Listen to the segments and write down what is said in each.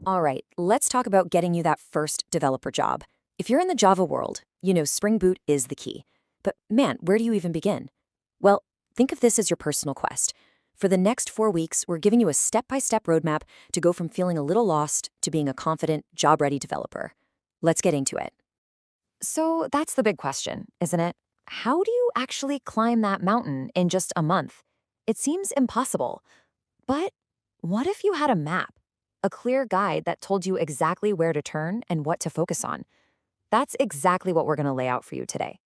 All right, let's talk about getting you that first developer job. If you're in the Java world, you know Spring Boot is the key. But man, where do you even begin? Well, think of this as your personal quest. For the next 4 weeks, we're giving you a step-by-step roadmap to go from feeling a little lost to being a confident, job-ready developer. Let's get into it. So that's the big question, isn't it? How do you actually climb that mountain in just a month? It seems impossible. But what if you had a map? A clear guide that told you exactly where to turn and what to focus on? That's exactly what we're going to lay out for you today.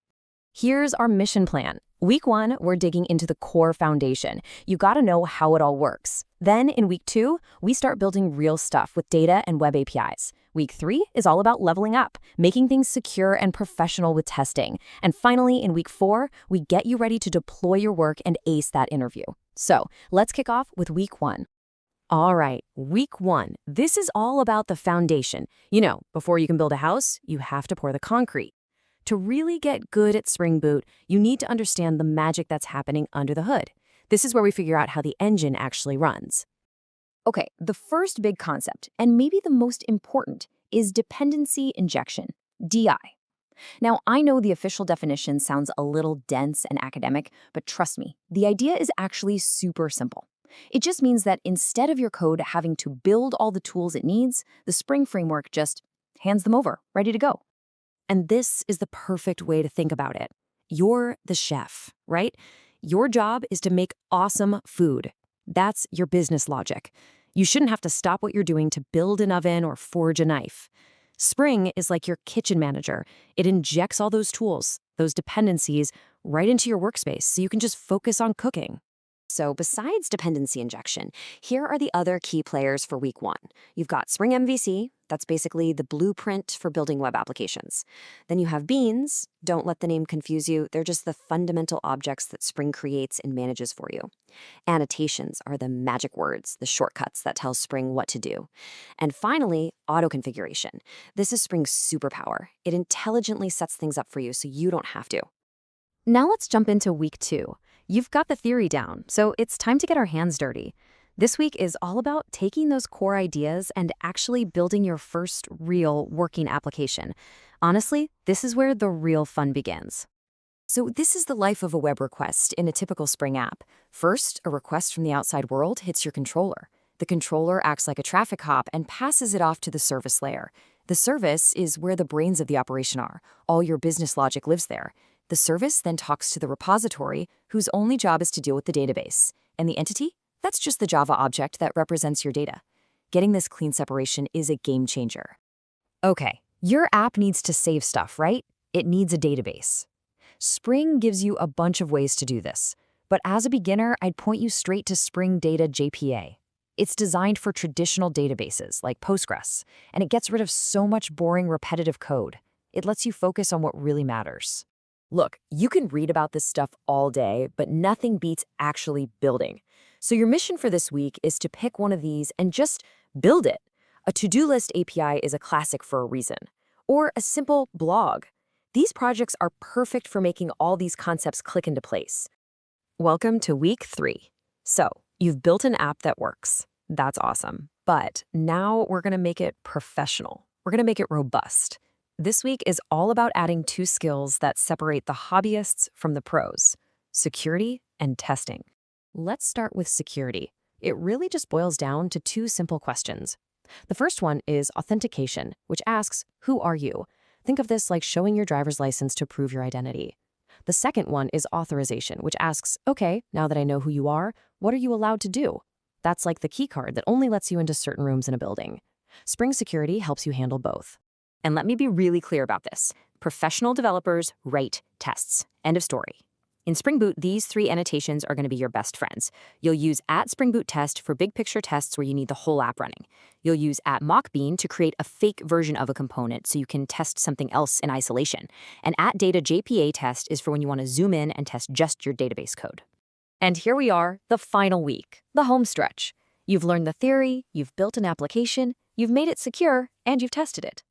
Here's our mission plan. Week 1, we're digging into the core foundation. You got to know how it all works. Then in week 2, we start building real stuff with data and web APIs. Week 3 is all about leveling up, making things secure and professional with testing. And finally, in week 4, we get you ready to deploy your work and ace that interview. So let's kick off with week 1. All right, week 1. This is all about the foundation. You know, before you can build a house, you have to pour the concrete. To really get good at Spring Boot, you need to understand the magic that's happening under the hood. This is where we figure out how the engine actually runs. Okay, the first big concept, and maybe the most important, is dependency injection, DI. Now, I know the official definition sounds a little dense and academic, but trust me, the idea is actually super simple. It just means that instead of your code having to build all the tools it needs, the Spring framework just hands them over, ready to go. And this is the perfect way to think about it. You're the chef, right? Your job is to make awesome food. That's your business logic. You shouldn't have to stop what you're doing to build an oven or forge a knife. Spring is like your kitchen manager. It injects all those tools, those dependencies, right into your workspace so you can just focus on cooking. So besides dependency injection, here are the other key players for week 1. You've got Spring MVC, that's basically the blueprint for building web applications. Then you have beans. Don't let the name confuse you. They're just the fundamental objects that Spring creates and manages for you. Annotations are the magic words, the shortcuts that tell Spring what to do. And finally, auto configuration. This is Spring's superpower. It intelligently sets things up for you so you don't have to. Now let's jump into week 2. You've got the theory down, so it's time to get our hands dirty. This week is all about taking those core ideas and actually building your first real working application. Honestly, this is where the real fun begins. So this is the life of a web request in a typical Spring app. First, a request from the outside world hits your controller. The controller acts like a traffic cop and passes it off to the service layer. The service is where the brains of the operation are. All your business logic lives there. The service then talks to the repository, whose only job is to deal with the database. And the entity? That's just the Java object that represents your data. Getting this clean separation is a game changer. Okay, your app needs to save stuff, right? It needs a database. Spring gives you a bunch of ways to do this. But as a beginner, I'd point you straight to Spring Data JPA. It's designed for traditional databases like Postgres, and it gets rid of so much boring, repetitive code. It lets you focus on what really matters. Look, you can read about this stuff all day, but nothing beats actually building. So your mission for this week is to pick one of these and just build it. A to-do list API is a classic for a reason. Or a simple blog. These projects are perfect for making all these concepts click into place. Welcome to week 3. So, you've built an app that works. That's awesome. But now we're going to make it professional. We're going to make it robust. This week is all about adding 2 skills that separate the hobbyists from the pros: security and testing. Let's start with security. It really just boils down to 2 simple questions. The first one is authentication, which asks, who are you? Think of this like showing your driver's license to prove your identity. The second one is authorization, which asks, okay, now that I know who you are, what are you allowed to do? That's like the key card that only lets you into certain rooms in a building. Spring Security helps you handle both. And let me be really clear about this. Professional developers write tests. End of story. In Spring Boot, these 3 annotations are going to be your best friends. You'll use @SpringBootTest for big picture tests where you need the whole app running. You'll use @MockBean to create a fake version of a component so you can test something else in isolation. And @DataJPA test is for when you want to zoom in and test just your database code. And here we are, the final week, the home stretch. You've learned the theory, you've built an application, you've made it secure, and you've tested it.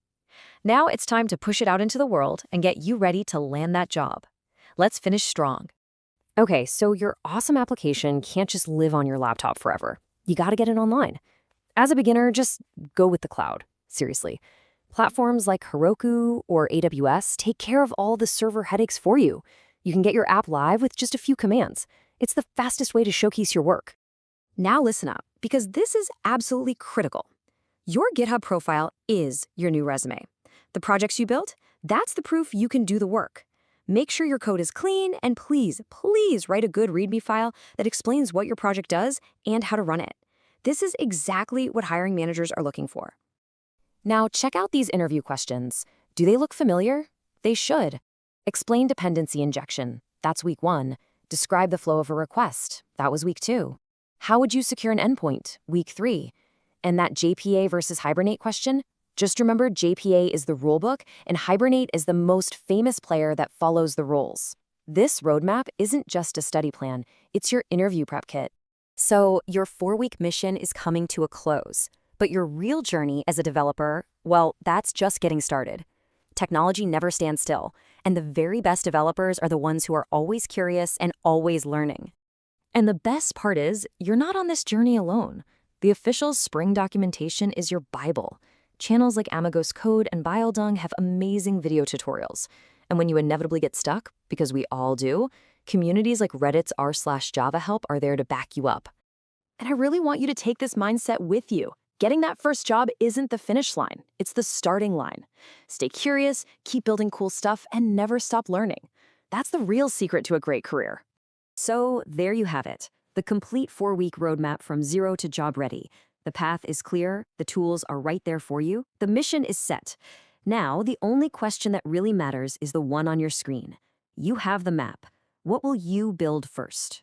Now it's time to push it out into the world and get you ready to land that job. Let's finish strong. Okay, so your awesome application can't just live on your laptop forever. You gotta get it online. As a beginner, just go with the cloud. Seriously. Platforms like Heroku or AWS take care of all the server headaches for you. You can get your app live with just a few commands. It's the fastest way to showcase your work. Now listen up, because this is absolutely critical. Your GitHub profile is your new resume. The projects you built, that's the proof you can do the work. Make sure your code is clean, and please write a good README file that explains what your project does and how to run it. This is exactly what hiring managers are looking for. Now, check out these interview questions. Do they look familiar? They should. Explain dependency injection. That's week 1. Describe the flow of a request. That was week 2. How would you secure an endpoint? Week 3. And that JPA versus Hibernate question? Just remember, JPA is the rulebook, and Hibernate is the most famous player that follows the rules. This roadmap isn't just a study plan, it's your interview prep kit. So, your 4-week mission is coming to a close. But your real journey as a developer, well, that's just getting started. Technology never stands still, and the very best developers are the ones who are always curious and always learning. And the best part is, you're not on this journey alone. The official Spring documentation is your Bible. Channels like Amigos Code and Biodung have amazing video tutorials. And when you inevitably get stuck, because we all do, communities like Reddit's r/Java help are there to back you up. And I really want you to take this mindset with you. Getting that first job isn't the finish line, it's the starting line. Stay curious, keep building cool stuff, and never stop learning. That's the real secret to a great career. So there you have it, the complete 4-week roadmap from zero to job ready. The path is clear, the tools are right there for you, the mission is set. Now, the only question that really matters is the one on your screen. You have the map. What will you build first?